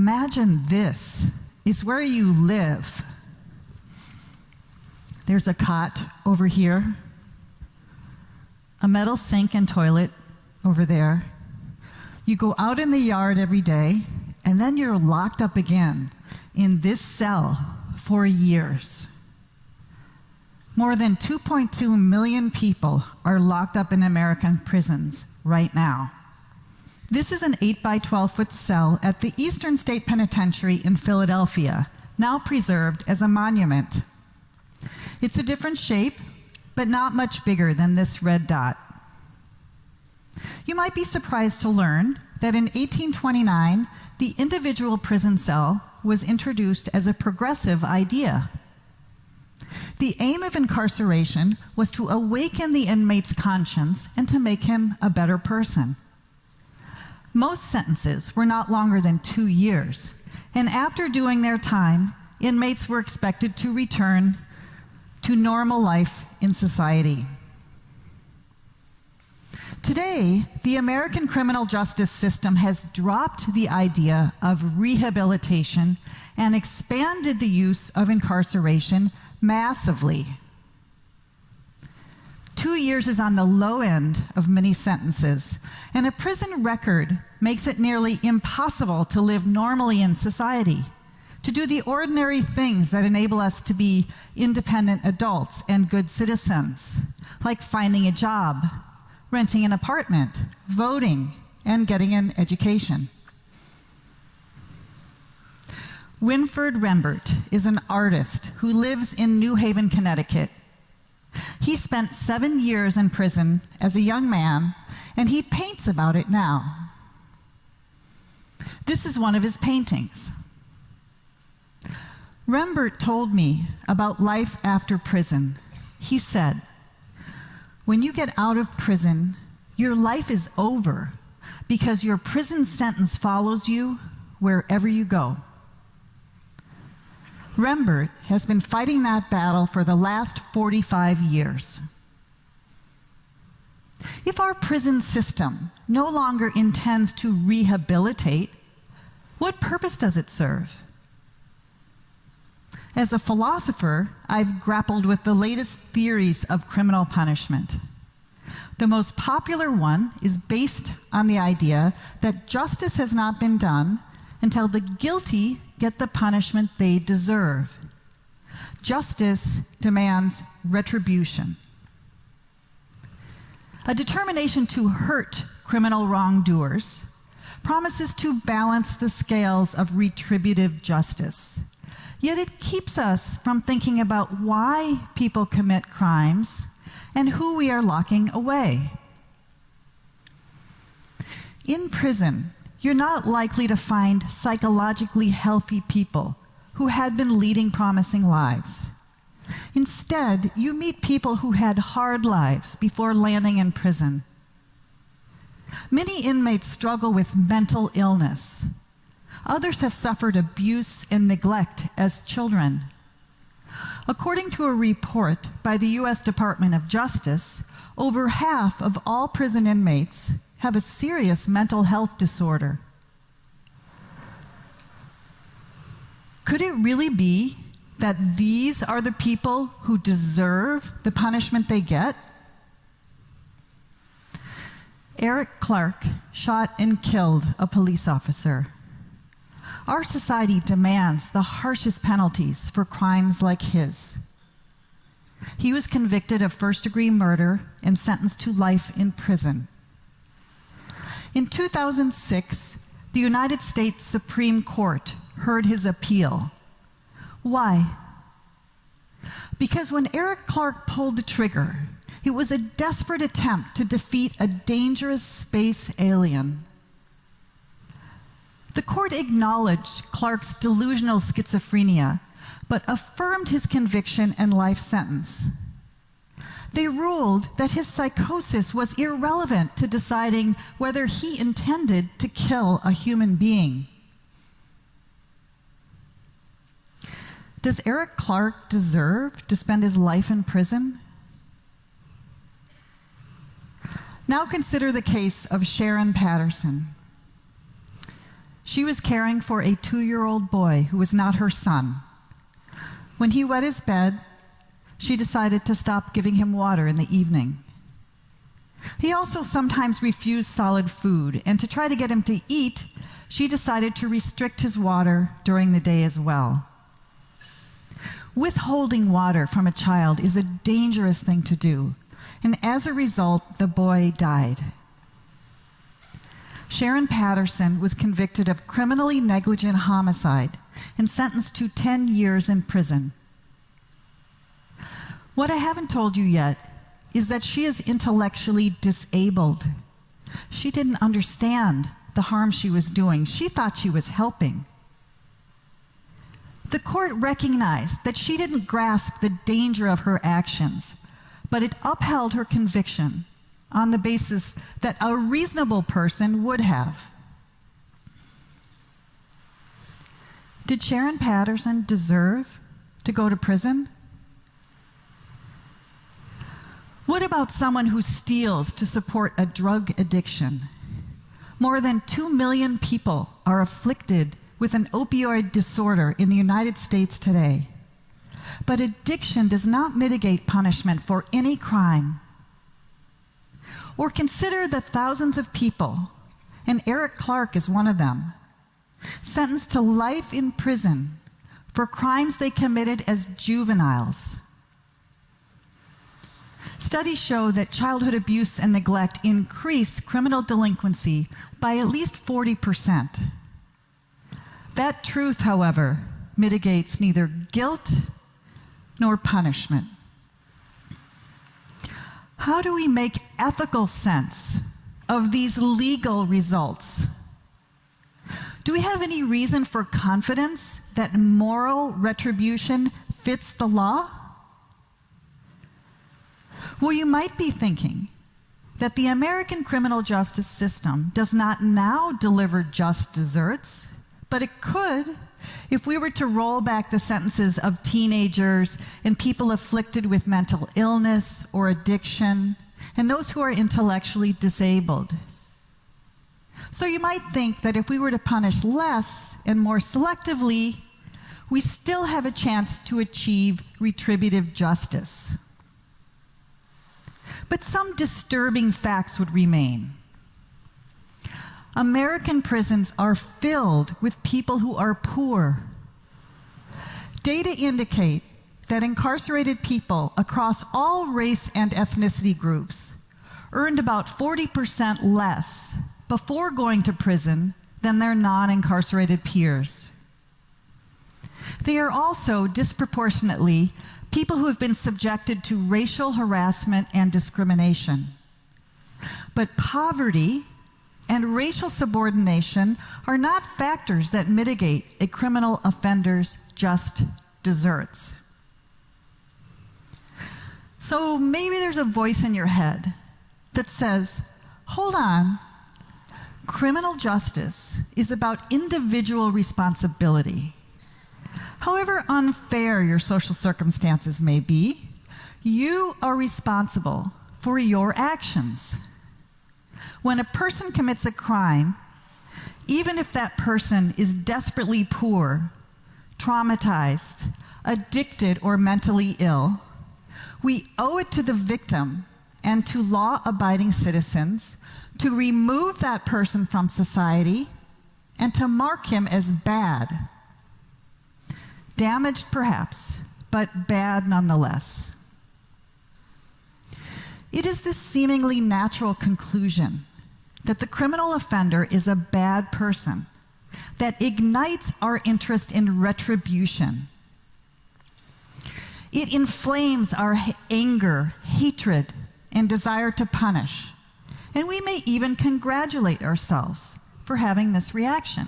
Imagine this is where you live. There's a cot over here, a metal sink and toilet over there. You go out in the yard every day, and then you're locked up again in this cell for years. More than 2.2 million people are locked up in American prisons right now. This is an 8 by 12-foot cell at the Eastern State Penitentiary in Philadelphia, now preserved as a monument. It's a different shape, but not much bigger than this red dot. You might be surprised to learn that in 1829, the individual prison cell was introduced as a progressive idea. The aim of incarceration was to awaken the inmate's conscience and to make him a better person. Most sentences were not longer than 2 years, and after doing their time, inmates were expected to return to normal life in society. Today, the American criminal justice system has dropped the idea of rehabilitation and expanded the use of incarceration massively. 2 years is on the low end of many sentences, and a prison record makes it nearly impossible to live normally in society, to do the ordinary things that enable us to be independent adults and good citizens, like finding a job, renting an apartment, voting, and getting an education. Winford Rembert is an artist who lives in New Haven, Connecticut. He spent 7 years in prison as a young man, and he paints about it now. This is one of his paintings. Rembert told me about life after prison. He said, "When you get out of prison, your life is over because your prison sentence follows you wherever you go." Rembert has been fighting that battle for the last 45 years. If our prison system no longer intends to rehabilitate, what purpose does it serve? As a philosopher, I've grappled with the latest theories of criminal punishment. The most popular one is based on the idea that justice has not been done until the guilty get the punishment they deserve. Justice demands retribution. A determination to hurt criminal wrongdoers promises to balance the scales of retributive justice. Yet it keeps us from thinking about why people commit crimes and who we are locking away. In prison, you're not likely to find psychologically healthy people who had been leading promising lives. Instead, you meet people who had hard lives before landing in prison. Many inmates struggle with mental illness. Others have suffered abuse and neglect as children. According to a report by the U.S. Department of Justice, over half of all prison inmates have a serious mental health disorder. Could it really be that these are the people who deserve the punishment they get? Eric Clark shot and killed a police officer. Our society demands the harshest penalties for crimes like his. He was convicted of first-degree murder and sentenced to life in prison. In 2006, the United States Supreme Court heard his appeal. Why? Because when Eric Clark pulled the trigger, it was a desperate attempt to defeat a dangerous space alien. The court acknowledged Clark's delusional schizophrenia, but affirmed his conviction and life sentence. They ruled that his psychosis was irrelevant to deciding whether he intended to kill a human being. Does Eric Clark deserve to spend his life in prison? Now consider the case of Sharon Patterson. She was caring for a 2-year-old boy who was not her son. When he wet his bed, she decided to stop giving him water in the evening. He also sometimes refused solid food, and to try to get him to eat, she decided to restrict his water during the day as well. Withholding water from a child is a dangerous thing to do, and as a result, the boy died. Sharon Patterson was convicted of criminally negligent homicide and sentenced to 10 years in prison. What I haven't told you yet is that she is intellectually disabled. She didn't understand the harm she was doing. She thought she was helping. The court recognized that she didn't grasp the danger of her actions, but it upheld her conviction on the basis that a reasonable person would have. Did Sharon Patterson deserve to go to prison? What about someone who steals to support a drug addiction? More than 2 million people are afflicted with an opioid disorder in the United States today. But addiction does not mitigate punishment for any crime. Or consider the thousands of people, and Eric Clark is one of them, sentenced to life in prison for crimes they committed as juveniles. Studies show that childhood abuse and neglect increase criminal delinquency by at least 40%. That truth, however, mitigates neither guilt nor punishment. How do we make ethical sense of these legal results? Do we have any reason for confidence that moral retribution fits the law? Well, you might be thinking that the American criminal justice system does not now deliver just desserts, but it could if we were to roll back the sentences of teenagers and people afflicted with mental illness or addiction, and those who are intellectually disabled. So you might think that if we were to punish less and more selectively, we still have a chance to achieve retributive justice. But some disturbing facts would remain. American prisons are filled with people who are poor. Data indicate that incarcerated people across all race and ethnicity groups earned about 40% less before going to prison than their non-incarcerated peers. They are also disproportionately people who have been subjected to racial harassment and discrimination. But poverty and racial subordination are not factors that mitigate a criminal offender's just desserts. So maybe there's a voice in your head that says, hold on, criminal justice is about individual responsibility. However unfair your social circumstances may be, you are responsible for your actions. When a person commits a crime, even if that person is desperately poor, traumatized, addicted, or mentally ill, we owe it to the victim and to law-abiding citizens to remove that person from society and to mark him as bad. Damaged, perhaps, but bad nonetheless. It is this seemingly natural conclusion that the criminal offender is a bad person that ignites our interest in retribution. It inflames our anger, hatred, and desire to punish. And we may even congratulate ourselves for having this reaction.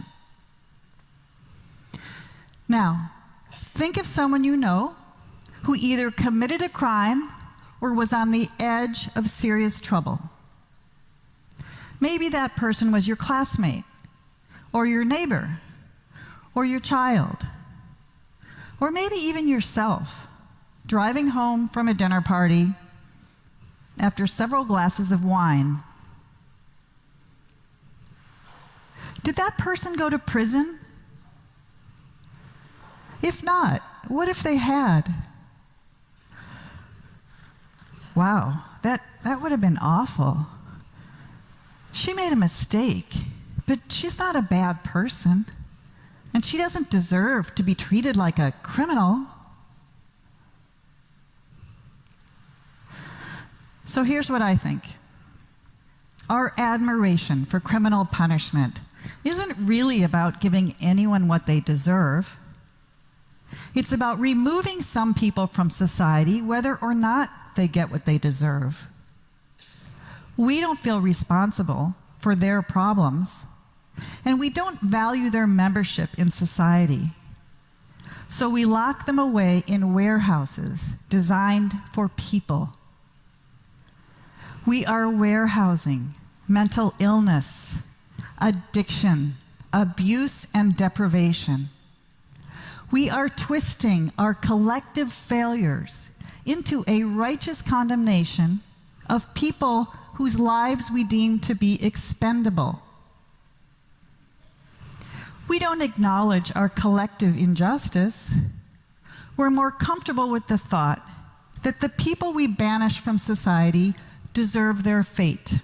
Now, think of someone you know who either committed a crime or was on the edge of serious trouble. Maybe that person was your classmate, or your neighbor, or your child, or maybe even yourself, driving home from a dinner party after several glasses of wine. Did that person go to prison? If not, what if they had? Wow, that would have been awful. She made a mistake, but she's not a bad person, and she doesn't deserve to be treated like a criminal. So here's what I think. Our admiration for criminal punishment isn't really about giving anyone what they deserve. It's about removing some people from society, whether or not they get what they deserve. We don't feel responsible for their problems, and we don't value their membership in society. So we lock them away in warehouses designed for people. We are warehousing mental illness, addiction, abuse, and deprivation. We are twisting our collective failures into a righteous condemnation of people whose lives we deem to be expendable. We don't acknowledge our collective injustice. We're more comfortable with the thought that the people we banish from society deserve their fate.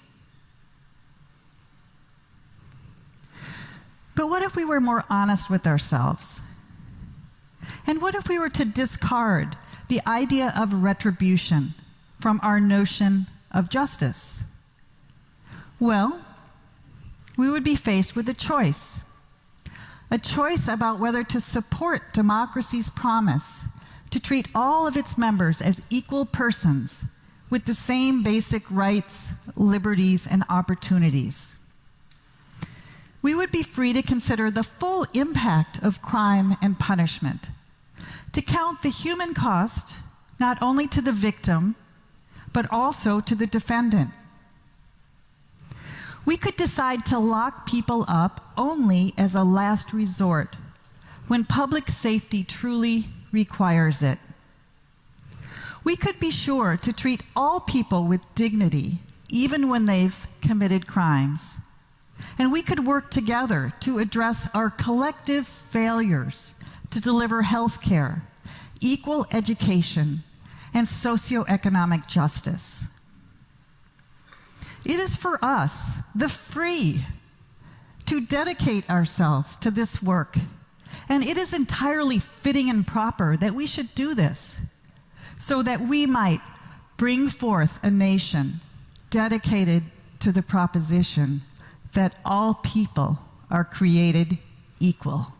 But what if we were more honest with ourselves? And what if we were to discard the idea of retribution from our notion of justice? Well, we would be faced with a choice about whether to support democracy's promise to treat all of its members as equal persons with the same basic rights, liberties, and opportunities. We would be free to consider the full impact of crime and punishment, to count the human cost not only to the victim, but also to the defendant. We could decide to lock people up only as a last resort, when public safety truly requires it. We could be sure to treat all people with dignity, even when they've committed crimes. And we could work together to address our collective failures to deliver health care, equal education, and socioeconomic justice. It is for us, the free, to dedicate ourselves to this work. And it is entirely fitting and proper that we should do this, so that we might bring forth a nation dedicated to the proposition that all people are created equal.